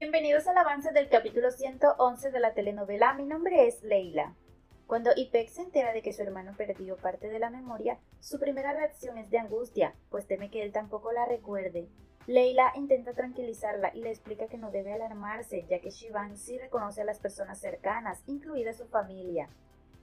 Bienvenidos al avance del capítulo 111 de la telenovela. Mi nombre es Leila. Cuando Ipek se entera de que su hermano perdió parte de la memoria, su primera reacción es de angustia, pues teme que él tampoco la recuerde. Leila intenta tranquilizarla y le explica que no debe alarmarse, ya que Shivan sí reconoce a las personas cercanas, incluida su familia.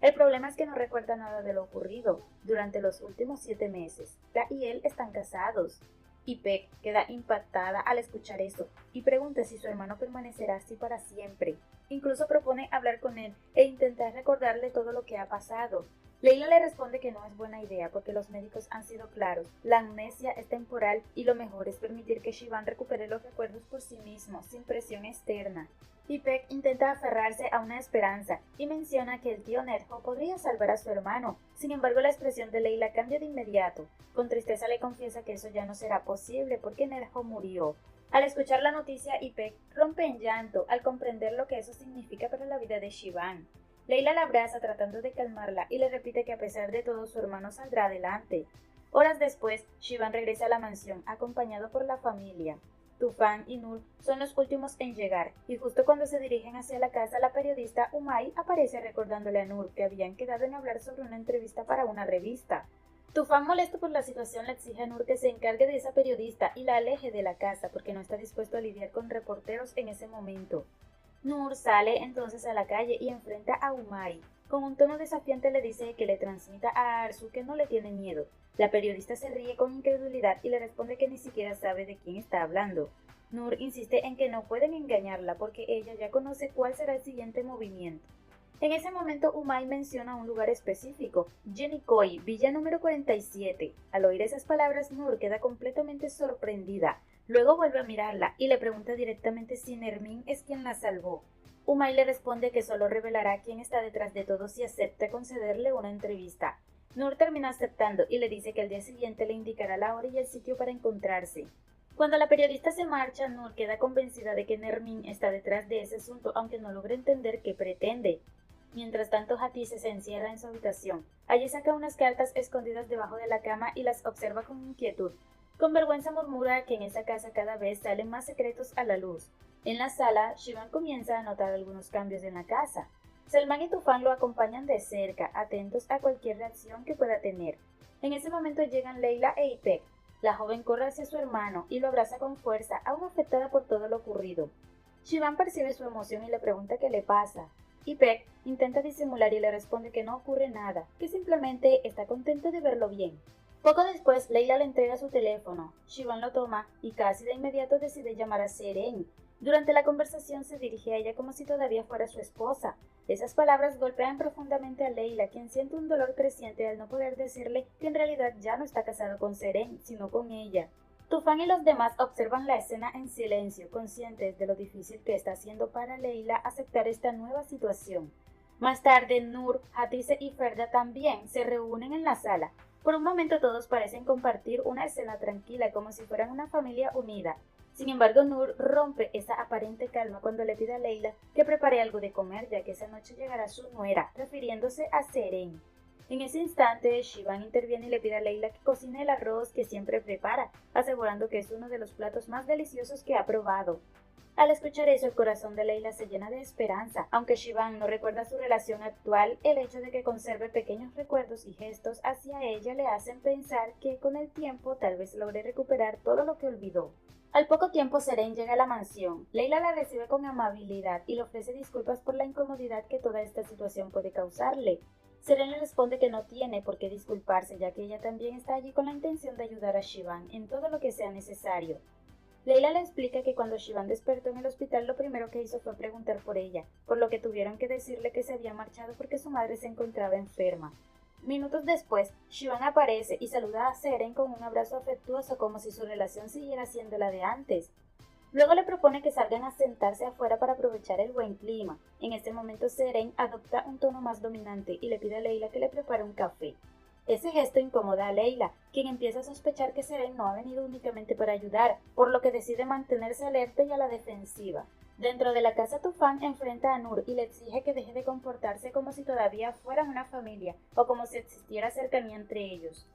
El problema es que no recuerda nada de lo ocurrido durante los últimos 7 meses. Ella y él están casados. Ipek queda impactada al escuchar esto y pregunta si su hermano permanecerá así para siempre. Incluso propone hablar con él e intentar recordarle todo lo que ha pasado. Leila le responde que no es buena idea porque los médicos han sido claros, la amnesia es temporal y lo mejor es permitir que Shivan recupere los recuerdos por sí mismo, sin presión externa. Ipek intenta aferrarse a una esperanza y menciona que el tío Nerjo podría salvar a su hermano. Sin embargo, la expresión de Leila cambia de inmediato. Con tristeza le confiesa que eso ya no será posible porque Nerjo murió. Al escuchar la noticia, Ipek rompe en llanto al comprender lo que eso significa para la vida de Shivan. Leila la abraza tratando de calmarla y le repite que a pesar de todo su hermano saldrá adelante. Horas después, Shivan regresa a la mansión acompañado por la familia. Tufan y Nur son los últimos en llegar, y justo cuando se dirigen hacia la casa, la periodista Umay aparece recordándole a Nur que habían quedado en hablar sobre una entrevista para una revista. Tufan, molesto por la situación, le exige a Nur que se encargue de esa periodista y la aleje de la casa porque no está dispuesto a lidiar con reporteros en ese momento. Nur sale entonces a la calle y enfrenta a Umay. Con un tono desafiante le dice que le transmita a Arzu que no le tiene miedo. La periodista se ríe con incredulidad y le responde que ni siquiera sabe de quién está hablando. Nur insiste en que no pueden engañarla porque ella ya conoce cuál será el siguiente movimiento. En ese momento Umay menciona un lugar específico, Yenikoi, villa número 47. Al oír esas palabras, Nur queda completamente sorprendida. Luego vuelve a mirarla y le pregunta directamente si Nermin es quien la salvó. Umay le responde que solo revelará quién está detrás de todo si acepta concederle una entrevista. Nur termina aceptando y le dice que al día siguiente le indicará la hora y el sitio para encontrarse. Cuando la periodista se marcha, Nur queda convencida de que Nermin está detrás de ese asunto, aunque no logra entender qué pretende. Mientras tanto, Hatice se encierra en su habitación. Allí saca unas cartas escondidas debajo de la cama y las observa con inquietud. Con vergüenza murmura que en esa casa cada vez salen más secretos a la luz. En la sala, Shivan comienza a notar algunos cambios en la casa. Selman y Tufan lo acompañan de cerca, atentos a cualquier reacción que pueda tener. En ese momento llegan Leila e Ipek. La joven corre hacia su hermano y lo abraza con fuerza, aún afectada por todo lo ocurrido. Shivan percibe su emoción y le pregunta qué le pasa. Ipek intenta disimular y le responde que no ocurre nada, que simplemente está contento de verlo bien. Poco después, Leila le entrega su teléfono. Shivan lo toma y casi de inmediato decide llamar a Seren. Durante la conversación se dirige a ella como si todavía fuera su esposa. Esas palabras golpean profundamente a Leila, quien siente un dolor creciente al no poder decirle que en realidad ya no está casado con Seren, sino con ella. Tufan y los demás observan la escena en silencio, conscientes de lo difícil que está siendo para Leila aceptar esta nueva situación. Más tarde, Nur, Hatice y Ferda también se reúnen en la sala. Por un momento todos parecen compartir una escena tranquila, como si fueran una familia unida. Sin embargo, Nur rompe esa aparente calma cuando le pide a Leila que prepare algo de comer, ya que esa noche llegará su nuera, refiriéndose a Seren. En ese instante, Shivan interviene y le pide a Leila que cocine el arroz que siempre prepara, asegurando que es uno de los platos más deliciosos que ha probado. Al escuchar eso, el corazón de Leila se llena de esperanza. Aunque Shivan no recuerda su relación actual, el hecho de que conserve pequeños recuerdos y gestos hacia ella le hacen pensar que con el tiempo tal vez logre recuperar todo lo que olvidó. Al poco tiempo, Seren llega a la mansión. Leila la recibe con amabilidad y le ofrece disculpas por la incomodidad que toda esta situación puede causarle. Seren le responde que no tiene por qué disculparse, ya que ella también está allí con la intención de ayudar a Shivan en todo lo que sea necesario. Leila le explica que cuando Shivan despertó en el hospital lo primero que hizo fue preguntar por ella, por lo que tuvieron que decirle que se había marchado porque su madre se encontraba enferma. Minutos después, Shivan aparece y saluda a Seren con un abrazo afectuoso como si su relación siguiera siendo la de antes. Luego le propone que salgan a sentarse afuera para aprovechar el buen clima. En ese momento Seren adopta un tono más dominante y le pide a Leila que le prepare un café. Ese gesto incomoda a Leila, quien empieza a sospechar que Seren no ha venido únicamente para ayudar, por lo que decide mantenerse alerta y a la defensiva. Dentro de la casa, Tufan enfrenta a Nur y le exige que deje de comportarse como si todavía fueran una familia o como si existiera cercanía entre ellos.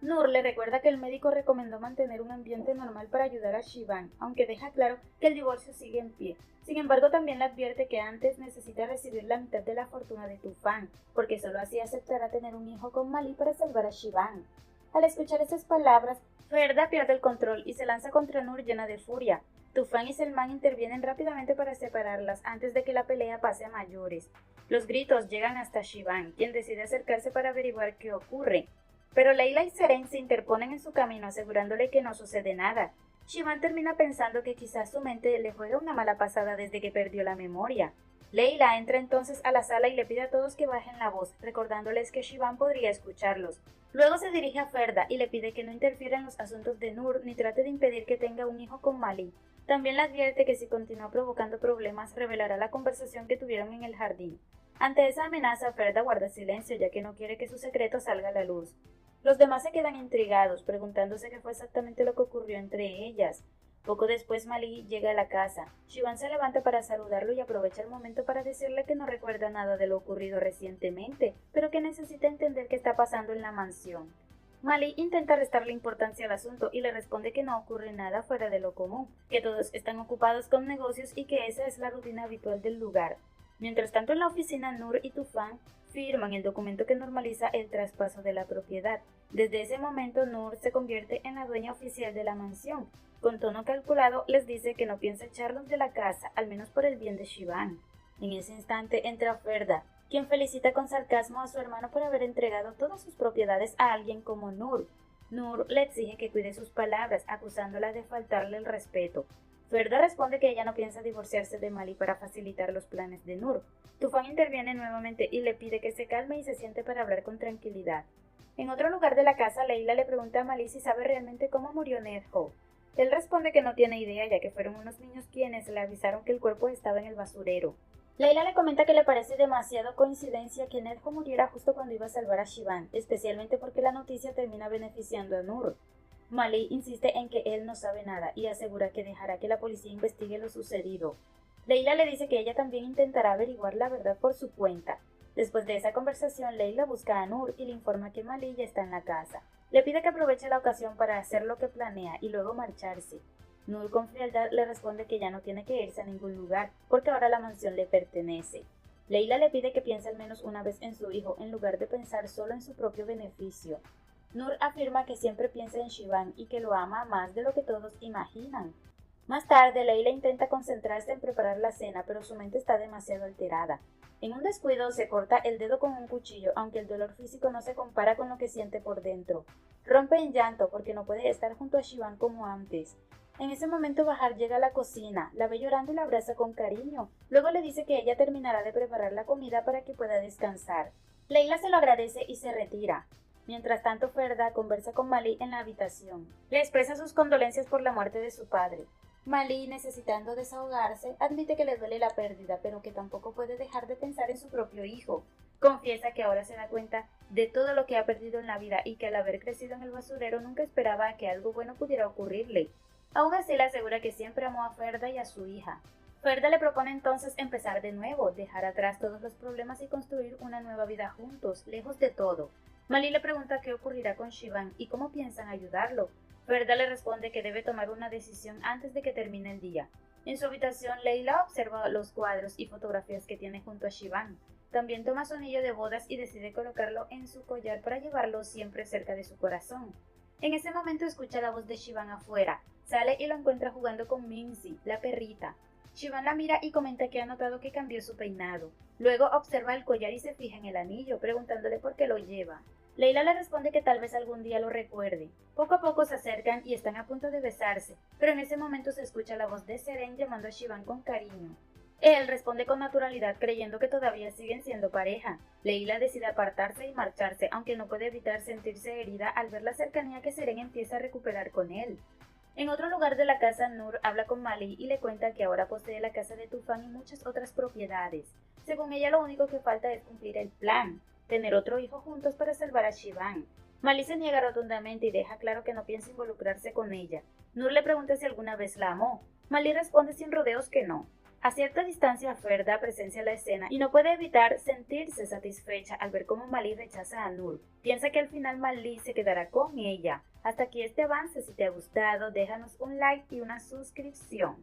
Nur le recuerda que el médico recomendó mantener un ambiente normal para ayudar a Shivan, aunque deja claro que el divorcio sigue en pie. Sin embargo, también le advierte que antes necesita recibir la mitad de la fortuna de Tufan, porque solo así aceptará tener un hijo con Mali para salvar a Shivan. Al escuchar esas palabras, Ferda pierde el control y se lanza contra Nur llena de furia. Tufan y Selman intervienen rápidamente para separarlas antes de que la pelea pase a mayores. Los gritos llegan hasta Shivan, quien decide acercarse para averiguar qué ocurre. Pero Leila y Seren se interponen en su camino asegurándole que no sucede nada. Shivan termina pensando que quizás su mente le juega una mala pasada desde que perdió la memoria. Leila entra entonces a la sala y le pide a todos que bajen la voz, recordándoles que Shivan podría escucharlos. Luego se dirige a Ferda y le pide que no interfiera en los asuntos de Nur ni trate de impedir que tenga un hijo con Mali. También le advierte que si continúa provocando problemas revelará la conversación que tuvieron en el jardín. Ante esa amenaza, Ferda guarda silencio ya que no quiere que su secreto salga a la luz. Los demás se quedan intrigados, preguntándose qué fue exactamente lo que ocurrió entre ellas. Poco después Mali llega a la casa. Shivan se levanta para saludarlo y aprovecha el momento para decirle que no recuerda nada de lo ocurrido recientemente, pero que necesita entender qué está pasando en la mansión. Mali intenta restarle importancia al asunto y le responde que no ocurre nada fuera de lo común, que todos están ocupados con negocios y que esa es la rutina habitual del lugar. Mientras tanto, en la oficina, Nur y Tufan firman el documento que normaliza el traspaso de la propiedad. Desde ese momento, Nur se convierte en la dueña oficial de la mansión. Con tono calculado, les dice que no piensa echarlos de la casa, al menos por el bien de Shivan. En ese instante entra Ferda, quien felicita con sarcasmo a su hermano por haber entregado todas sus propiedades a alguien como Nur. Nur le exige que cuide sus palabras, acusándola de faltarle el respeto. Ferda responde que ella no piensa divorciarse de Mali para facilitar los planes de Nur. Tufan interviene nuevamente y le pide que se calme y se siente para hablar con tranquilidad. En otro lugar de la casa, Leila le pregunta a Mali si sabe realmente cómo murió Nedjo. Él responde que no tiene idea, ya que fueron unos niños quienes le avisaron que el cuerpo estaba en el basurero. Leila le comenta que le parece demasiado coincidencia que Nedjo muriera justo cuando iba a salvar a Shivan, especialmente porque la noticia termina beneficiando a Nur. Mali insiste en que él no sabe nada y asegura que dejará que la policía investigue lo sucedido. Leila le dice que ella también intentará averiguar la verdad por su cuenta. Después de esa conversación, Leila busca a Nur y le informa que Mali ya está en la casa. Le pide que aproveche la ocasión para hacer lo que planea y luego marcharse. Nur con frialdad le responde que ya no tiene que irse a ningún lugar, porque ahora la mansión le pertenece. Leila le pide que piense al menos una vez en su hijo, en lugar de pensar solo en su propio beneficio. Nur afirma que siempre piensa en Shivan y que lo ama más de lo que todos imaginan. Más tarde, Leila intenta concentrarse en preparar la cena, pero su mente está demasiado alterada. En un descuido, se corta el dedo con un cuchillo, aunque el dolor físico no se compara con lo que siente por dentro. Rompe en llanto porque no puede estar junto a Shivan como antes. En ese momento, Bahar llega a la cocina, la ve llorando y la abraza con cariño. Luego le dice que ella terminará de preparar la comida para que pueda descansar. Leila se lo agradece y se retira. Mientras tanto, Ferda conversa con Mali en la habitación. Le expresa sus condolencias por la muerte de su padre. Mali, necesitando desahogarse, admite que le duele la pérdida, pero que tampoco puede dejar de pensar en su propio hijo. Confiesa que ahora se da cuenta de todo lo que ha perdido en la vida y que al haber crecido en el basurero nunca esperaba que algo bueno pudiera ocurrirle. Aún así le asegura que siempre amó a Ferda y a su hija. Ferda le propone entonces empezar de nuevo, dejar atrás todos los problemas y construir una nueva vida juntos, lejos de todo. Mali le pregunta qué ocurrirá con Shivan y cómo piensan ayudarlo. Ferda le responde que debe tomar una decisión antes de que termine el día. En su habitación, Leila observa los cuadros y fotografías que tiene junto a Shivan. También toma su anillo de bodas y decide colocarlo en su collar para llevarlo siempre cerca de su corazón. En ese momento escucha la voz de Shivan afuera. Sale y lo encuentra jugando con Minzy, la perrita. Shivan la mira y comenta que ha notado que cambió su peinado. Luego observa el collar y se fija en el anillo, preguntándole por qué lo lleva. Leila le responde que tal vez algún día lo recuerde. Poco a poco se acercan y están a punto de besarse, pero en ese momento se escucha la voz de Seren llamando a Shivan con cariño. Él responde con naturalidad creyendo que todavía siguen siendo pareja. Leila decide apartarse y marcharse, aunque no puede evitar sentirse herida al ver la cercanía que Seren empieza a recuperar con él. En otro lugar de la casa, Nur habla con Mali y le cuenta que ahora posee la casa de Tufan y muchas otras propiedades. Según ella, lo único que falta es cumplir el plan, tener otro hijo juntos para salvar a Shivan. Mali se niega rotundamente y deja claro que no piensa involucrarse con ella. Nur le pregunta si alguna vez la amó. Mali responde sin rodeos que no. A cierta distancia, Ferda presencia la escena y no puede evitar sentirse satisfecha al ver cómo Malí rechaza a Nur. Piensa que al final Malí se quedará con ella. Hasta aquí este avance. Si te ha gustado, déjanos un like y una suscripción.